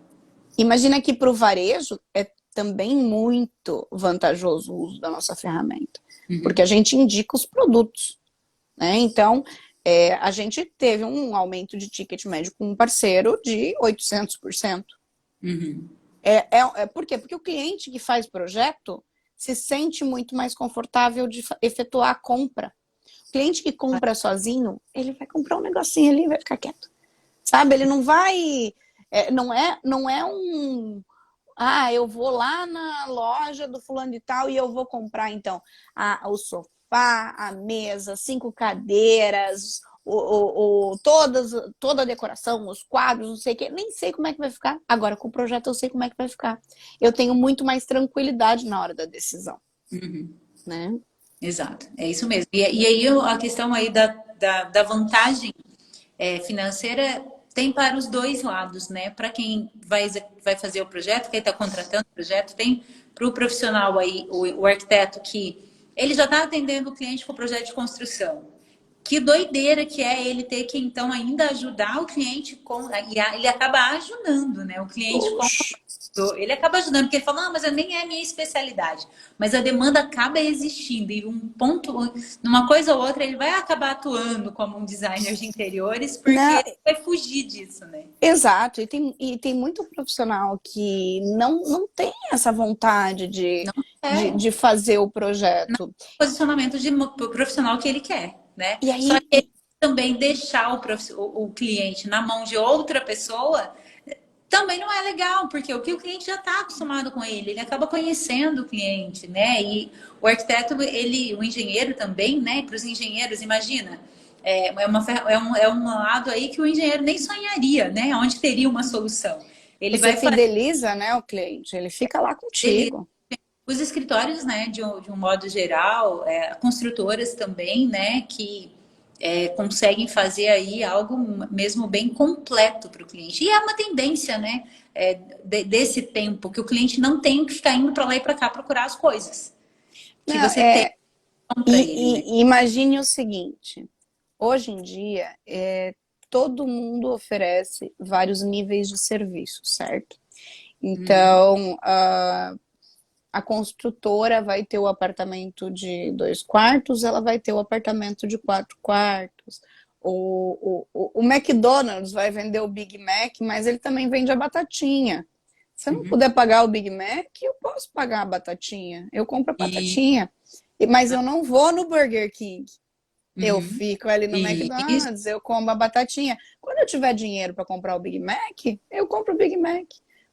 Imagina que para o varejo é também muito vantajoso o uso da nossa ferramenta, porque a gente indica os produtos, né? Então, a gente teve um aumento de ticket médio com um parceiro de 800%.
Uhum.
Por quê? Porque o cliente que faz projeto se sente muito mais confortável de efetuar a compra. O cliente que compra sozinho, ele vai comprar um negocinho ali e vai ficar quieto. Sabe? Ele não vai... não é um... Ah, eu vou lá na loja do fulano de tal e eu vou comprar, então, o sofá, a mesa, 5 cadeiras, toda a decoração, os quadros, não sei o quê. Nem sei como é que vai ficar. Agora, com o projeto, eu sei como é que vai ficar. Eu tenho muito mais tranquilidade na hora da decisão,
Uhum.
né?
Exato, é isso mesmo. E aí a questão aí da vantagem financeira tem para os dois lados, né? Para quem vai fazer o projeto, quem está contratando o projeto, tem para o profissional aí, o arquiteto, que ele já está atendendo o cliente com o projeto de construção. Que doideira que é ele ter que, então, ainda ajudar o cliente com. Ele acaba ajudando, né? O cliente com.
Puxa.
Ele acaba ajudando, porque ele fala, não, mas nem é a minha especialidade. Mas a demanda acaba existindo, e um ponto, numa coisa ou outra, ele vai acabar atuando como um designer de interiores, porque
Não,
ele vai fugir disso, né?
exato, e tem muito profissional que não tem essa vontade de,
Não
de,
é
de fazer o projeto.
posicionamento de profissional que ele quer, né?
E
Só
aí,
que ele também deixar o cliente na mão de outra pessoa também não é legal, porque o que o cliente já está acostumado com ele acaba conhecendo o cliente, né? E o arquiteto, o engenheiro também, né? Para os engenheiros, imagina, é um lado aí que o engenheiro nem sonharia, né? Onde teria uma solução. Ele
você
vai fazer
fideliza, né, o cliente, ele fica lá
ele,
contigo.
os escritórios, né? De um modo geral, construtoras também, né? Que conseguem fazer aí algo mesmo bem completo para o cliente. E é uma tendência, né? Desse tempo, que o cliente não tem que ficar indo para lá e para cá procurar as coisas. Que
Não,
você tem para ele, né?
e imagine o seguinte, hoje em dia, todo mundo oferece vários níveis de serviço, certo?
Uhum,
Então, a construtora vai ter o apartamento de 2 quartos, ela vai ter o apartamento de 4 quartos. O McDonald's vai vender o Big Mac, mas ele também vende a batatinha. Se eu não
uhum.
puder pagar o Big Mac, eu posso pagar a batatinha. Eu compro a
E,
batatinha, mas eu não vou no Burger King. Eu
uhum,
fico ali no
e isso,
McDonald's, eu como a batatinha. Quando eu tiver dinheiro para comprar o Big Mac, eu compro o Big Mac.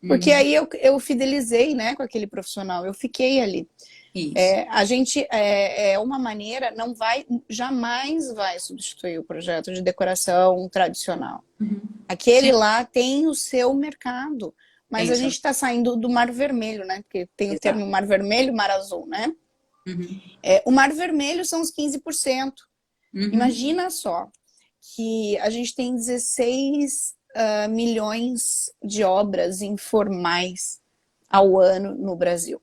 Porque
uhum,
aí eu fidelizei, né, com aquele profissional, eu fiquei ali.
isso.
A gente, uma maneira, jamais vai substituir o projeto de decoração tradicional.
Uhum.
Aquele
Sim,
lá tem o seu mercado, mas
tem
a
o seu.
gente está saindo do mar vermelho, né? Porque tem o termo
Exato.
mar vermelho, mar azul, né?
Uhum,
O mar vermelho são os 15%.
uhum,
Imagina só que a gente tem 16 milhões de obras informais ao ano no Brasil.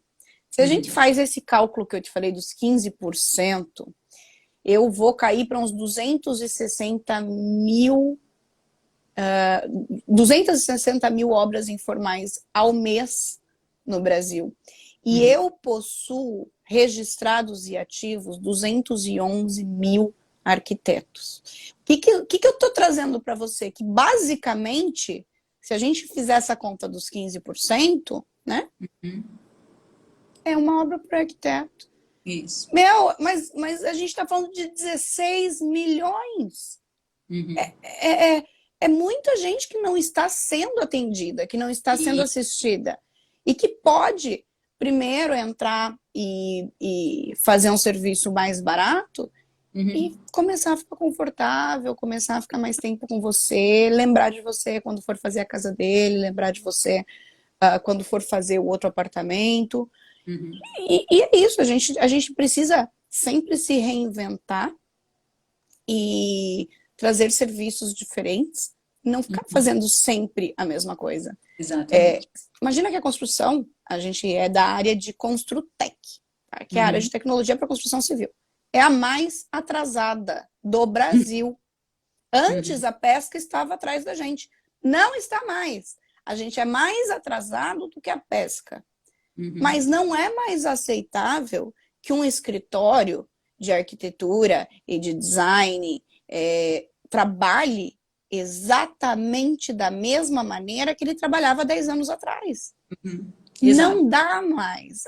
Se a gente
uhum.
faz esse cálculo que eu te falei dos 15%, eu vou cair para uns 260 mil obras informais ao mês no Brasil. E
Uhum.
eu possuo registrados e ativos 211 mil arquitetos. O que eu estou trazendo para você? Que basicamente, se a gente fizer essa conta dos 15%, né,
Uhum.
é uma obra para arquiteto.
Isso.
Mas a gente está falando de 16 milhões.
Uhum.
É, é, é muita gente que não está sendo atendida, que não está sendo
E,
assistida. E que pode, primeiro, entrar e fazer um serviço mais barato e
uhum.
começar a ficar confortável, começar a ficar mais tempo com você, lembrar de você quando for fazer a casa dele, lembrar de você quando for fazer o outro apartamento.
Uhum.
E é isso, a gente precisa sempre se reinventar e trazer serviços diferentes, não ficar
Uhum.
fazendo sempre a mesma coisa.
Exatamente.
Imagina que a construção, a gente é da área de Construtec, tá? Que é a área de
Uhum.
tecnologia para construção civil. é a mais atrasada do Brasil. Antes, a pesca estava atrás da gente. Não está mais. A gente é mais atrasado do que a pesca. Mas não é mais aceitável que um escritório de arquitetura e de design trabalhe exatamente da mesma maneira que ele trabalhava 10 anos atrás. Não dá mais.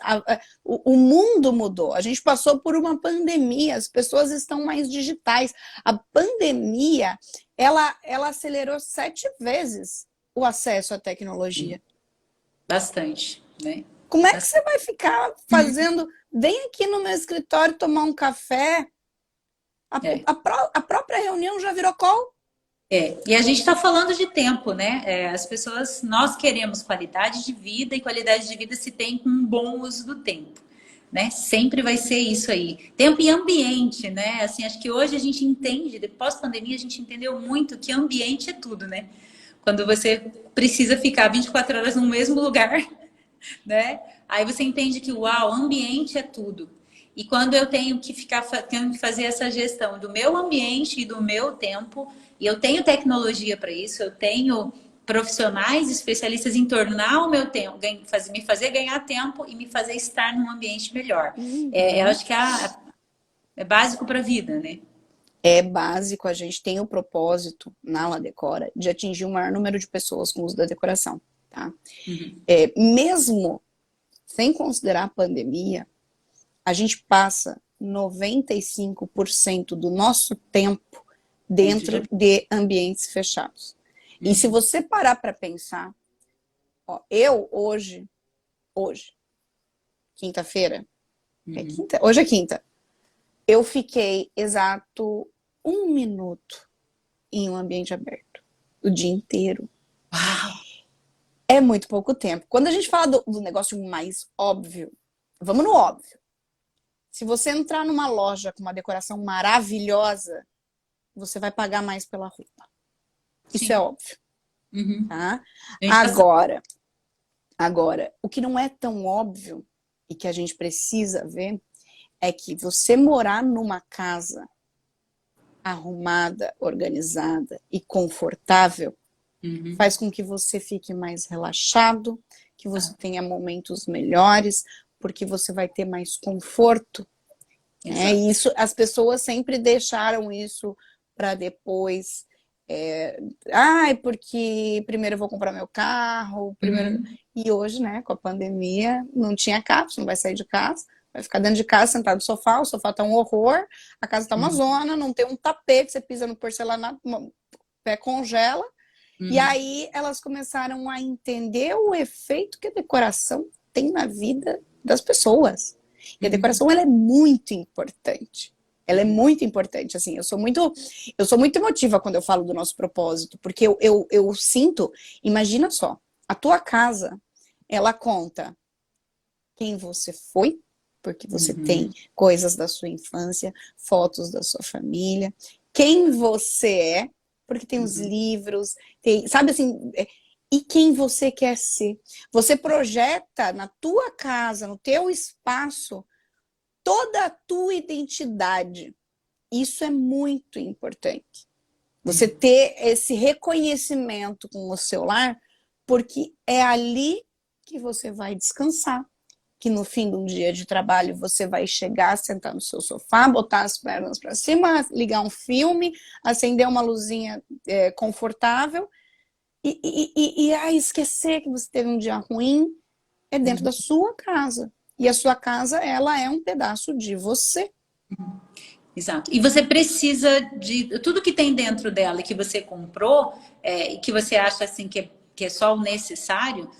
O mundo mudou. A gente passou por uma pandemia, as pessoas estão mais digitais. A pandemia, ela acelerou 7 vezes o acesso à tecnologia.
Bastante, né?
Como é que você vai ficar fazendo... Vem aqui no meu escritório tomar um café. A própria reunião já virou call.
E a gente está falando de tempo, né? As pessoas, nós queremos qualidade de vida, e qualidade de vida se tem com um bom uso do tempo, né? Sempre vai ser isso aí. Tempo e ambiente, né? Assim, acho que hoje a gente entende, depois da pandemia, a gente entendeu muito que ambiente é tudo, né? Quando você precisa ficar 24 horas no mesmo lugar, né? Aí você entende que, uau, ambiente é tudo. E quando eu tenho que tenho que fazer essa gestão do meu ambiente e do meu tempo, e eu tenho tecnologia para isso, eu tenho profissionais especialistas em tornar o meu tempo, me fazer ganhar tempo e me fazer estar num ambiente melhor. Eu acho que é básico para a vida, né?
É básico, a gente tem o propósito na La Decora de atingir o maior número de pessoas com o uso da decoração, tá? Mesmo sem considerar a pandemia, a gente passa 95% do nosso tempo dentro de ambientes fechados. E se você parar para pensar, eu hoje, quinta-feira, hoje é quinta, eu fiquei exato 1 minuto em um ambiente aberto, o dia inteiro.
Uau!
É muito pouco tempo. Quando a gente fala do negócio mais óbvio, vamos no óbvio. Se você entrar numa loja com uma decoração maravilhosa, você vai pagar mais pela roupa. Isso é óbvio. Tá? Agora, o que não é tão óbvio e que a gente precisa ver é que você morar numa casa arrumada, organizada e confortável faz com que você fique mais relaxado, que você tenha momentos melhores, porque você vai ter mais conforto. Isso, as pessoas sempre deixaram isso para depois. Porque primeiro eu vou comprar meu carro. E hoje, né, com a pandemia, não tinha carro, você não vai sair de casa, vai ficar dentro de casa, sentado no sofá, o sofá tá um horror, a casa tá uma zona, não tem um tapete, você pisa no porcelanato, o pé congela. E aí elas começaram a entender o efeito que a decoração tem na vida das pessoas. E a decoração, ela é muito importante. Ela é muito importante, assim, eu sou muito emotiva quando eu falo do nosso propósito, porque eu sinto, imagina só, a tua casa, ela conta quem você foi, porque você tem coisas da sua infância, fotos da sua família, quem você é, porque tem os livros, tem, sabe assim, e quem você quer ser. Você projeta na tua casa, no teu espaço, toda a tua identidade. Isso é muito importante. Você ter esse reconhecimento com o seu lar, porque é ali que você vai descansar. Que no fim de um dia de trabalho você vai chegar, sentar no seu sofá, botar as pernas para cima, ligar um filme, acender uma luzinha confortável e esquecer que você teve um dia ruim. É dentro da sua casa. E a sua casa, ela é um pedaço de você.
Exato. E você precisa de tudo que tem dentro dela que você comprou e que você acha assim que é só o necessário,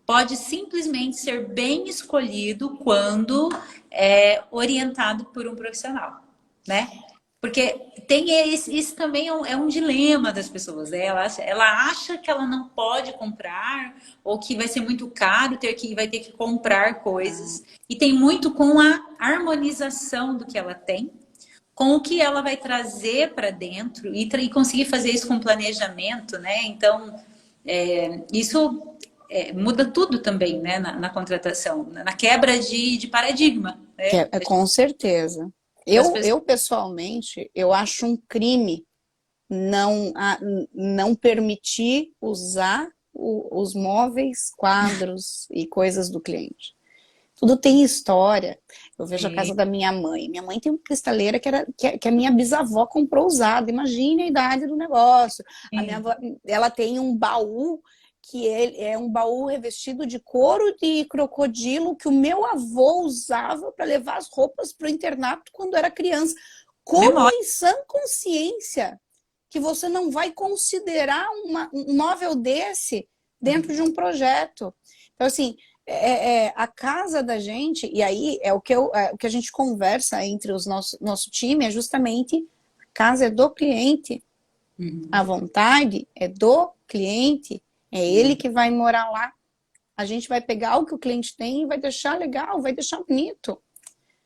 pode simplesmente ser bem escolhido quando é orientado por um profissional, né? Porque tem isso também é um dilema das pessoas, né? Ela acha que ela não pode comprar ou que vai ser muito caro vai ter que comprar coisas. E tem muito com a harmonização do que ela tem, com o que ela vai trazer para dentro e conseguir fazer isso com planejamento, né? Então, isso muda tudo também, né? Na contratação, na quebra de paradigma. Né?
Com certeza.
Das
Eu pessoalmente, eu acho um crime não permitir usar os móveis, quadros e coisas do cliente. Tudo tem história. Eu vejo a
pessoas.
casa da minha mãe. Minha mãe tem uma cristaleira que a minha bisavó comprou usada. Imagine a idade do negócio. A minha avó, ela tem um baú que é um baú revestido de couro de crocodilo que o meu avô usava para levar as roupas para o internato quando era criança. Como
Memória.
em sã consciência que você não vai considerar um móvel desse dentro de um projeto? Então, assim, a casa da gente, e aí é o que a gente conversa entre os nosso time, é justamente a casa é do cliente, a vontade é do cliente, é ele que vai morar lá. A gente vai pegar o que o cliente tem e vai deixar legal, vai deixar bonito,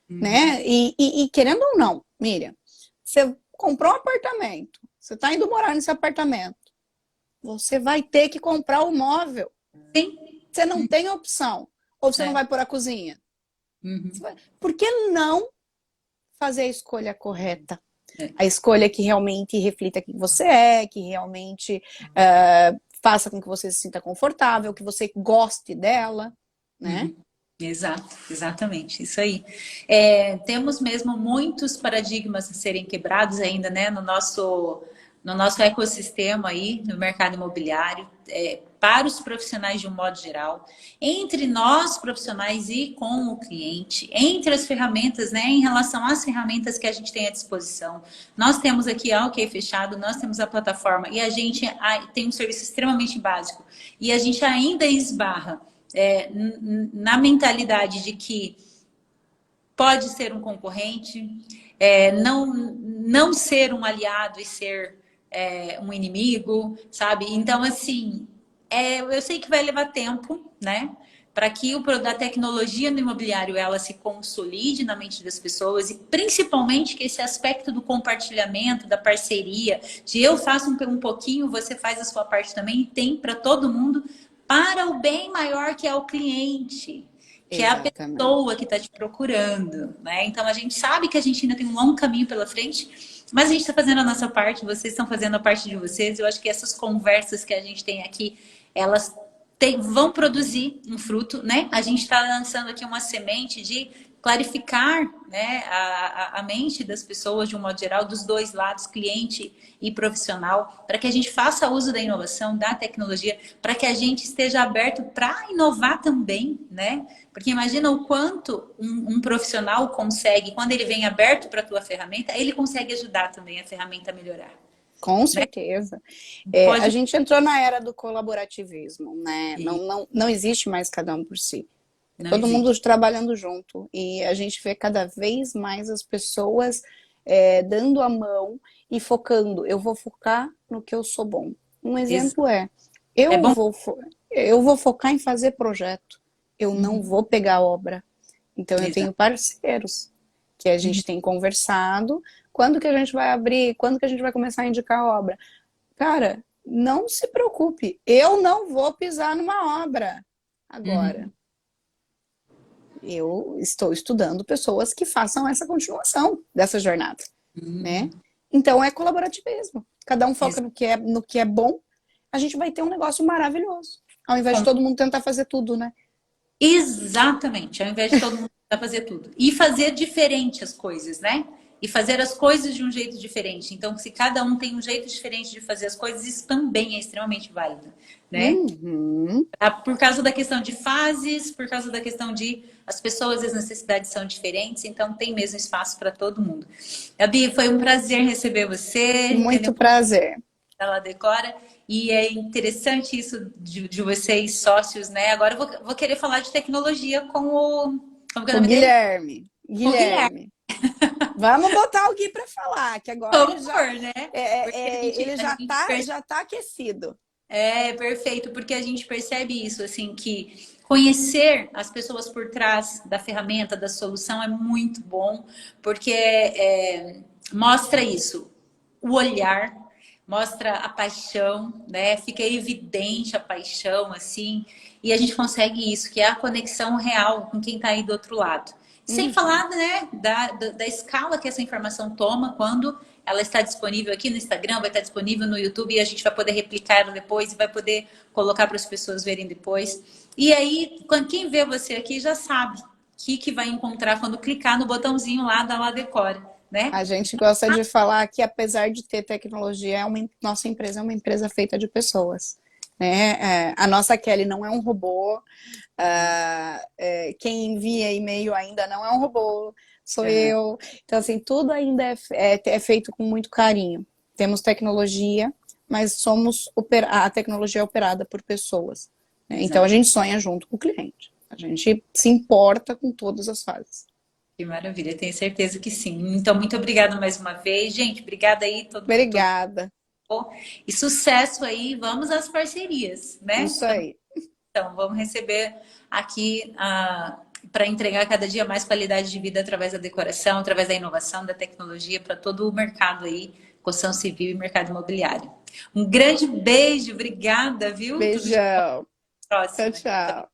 né? E querendo ou não, Miriam, você comprou um apartamento, você está indo morar nesse apartamento, você vai ter que comprar o móvel.
Sim.
Você não tem opção. Ou você não
É.
vai pôr a cozinha. Por que não fazer a escolha correta?
É.
A escolha que realmente reflita quem você é, que realmente faça com que você se sinta confortável, que você goste dela, né?
Exato, exatamente, isso aí. Temos mesmo muitos paradigmas a serem quebrados ainda, né, no nosso ecossistema aí, no mercado imobiliário, para os profissionais de um modo geral, entre nós profissionais e com o cliente, entre as ferramentas, né, em relação às ferramentas que a gente tem à disposição. Nós temos aqui a OK Fechado, nós temos a plataforma e a gente tem um serviço extremamente básico e a gente ainda esbarra na mentalidade de que pode ser um concorrente, não ser um aliado e ser um inimigo, sabe? Então, assim, eu sei que vai levar tempo, né? Para que a tecnologia no imobiliário ela se consolide na mente das pessoas e principalmente que esse aspecto do compartilhamento, da parceria, de eu faço um pouquinho, você faz a sua parte também, tem para todo mundo, para o bem maior que é o cliente, que é a
Exatamente.
pessoa que está te procurando, né? Então a gente sabe que a gente ainda tem um longo caminho pela frente, mas a gente está fazendo a nossa parte, vocês estão fazendo a parte de vocês. Eu acho que essas conversas que a gente tem aqui, elas vão produzir um fruto, né? A gente está lançando aqui uma semente de clarificar, né, a mente das pessoas de um modo geral, dos dois lados, cliente e profissional, para que a gente faça uso da inovação, da tecnologia, para que a gente esteja aberto para inovar também, né? Porque imagina o quanto um profissional consegue, quando ele vem aberto para a tua ferramenta, ele consegue ajudar também a ferramenta a melhorar.
Com
Né?
certeza. A
Pode.
gente entrou na era do colaborativismo, né? Não existe mais cada um por si.
Não
Todo
existe.
mundo trabalhando junto. E a gente vê cada vez mais as pessoas dando a mão e focando. Eu vou focar no que eu sou bom. Um exemplo
É
eu
bom.
vou, eu vou focar em fazer projeto. Eu não vou pegar obra. Então eu tenho
Exato.
parceiros que a gente tem conversado. Quando que a gente vai abrir? Quando que a gente vai começar a indicar obra? Cara, não se preocupe. Eu não vou pisar numa obra agora. Eu estou estudando pessoas que façam essa continuação dessa jornada, né? Então é colaborativismo. Cada um foca no que é bom, a gente vai ter um negócio maravilhoso. Ao invés de todo mundo tentar fazer tudo, né?
Exatamente, ao invés de todo mundo tentar fazer tudo. E fazer diferente as coisas, né? E fazer as coisas de um jeito diferente. Então, se cada um tem um jeito diferente de fazer as coisas, isso também é extremamente válido, né? Por causa da questão de fases, por causa da questão de as pessoas, as necessidades são diferentes, então tem mesmo espaço para todo mundo. Gabi, foi um prazer receber você, entendeu?
Muito prazer.
Ela decora. E é interessante isso de vocês, sócios, né? Agora eu vou querer falar de tecnologia com o. Como que é o
O
nome dele?
Guilherme.
Com o Guilherme.
Guilherme. Vamos botar o Gui para falar, que agora
Por favor, né? Porque
ele
a gente
já tá aquecido.
Perfeito, porque a gente percebe isso, assim, que conhecer as pessoas por trás da ferramenta, da solução é muito bom, porque mostra isso, o olhar, mostra a paixão, né? Fica evidente a paixão, assim, e a gente consegue isso, que é a conexão real com quem está aí do outro lado. Sem falar, né, da escala que essa informação toma quando ela está disponível aqui no Instagram, vai estar disponível no YouTube e a gente vai poder replicar ela depois e vai poder colocar para as pessoas verem depois. E aí, quem vê você aqui já sabe o que vai encontrar quando clicar no botãozinho lá da La Decore, né?
A gente gosta de falar que, apesar de ter tecnologia, nossa empresa é uma empresa feita de pessoas. Né? A nossa Kelly não é um robô, quem envia e-mail ainda não é um robô, sou eu. Então, assim, tudo ainda é feito com muito carinho. Temos tecnologia, mas a tecnologia é operada por pessoas. Né? Então, a gente sonha junto com o cliente. A gente se importa com todas as fases.
Que maravilha, tenho certeza que sim. Então, muito obrigada mais uma vez. Gente, obrigada aí.
Obrigada.
E sucesso aí, vamos às parcerias, né?
Isso aí.
Então, vamos receber aqui para entregar cada dia mais qualidade de vida através da decoração, através da inovação, da tecnologia para todo o mercado aí, construção civil e mercado imobiliário. Um grande beijo, obrigada, viu?
Beijão.
Próxima.
Tchau, tchau.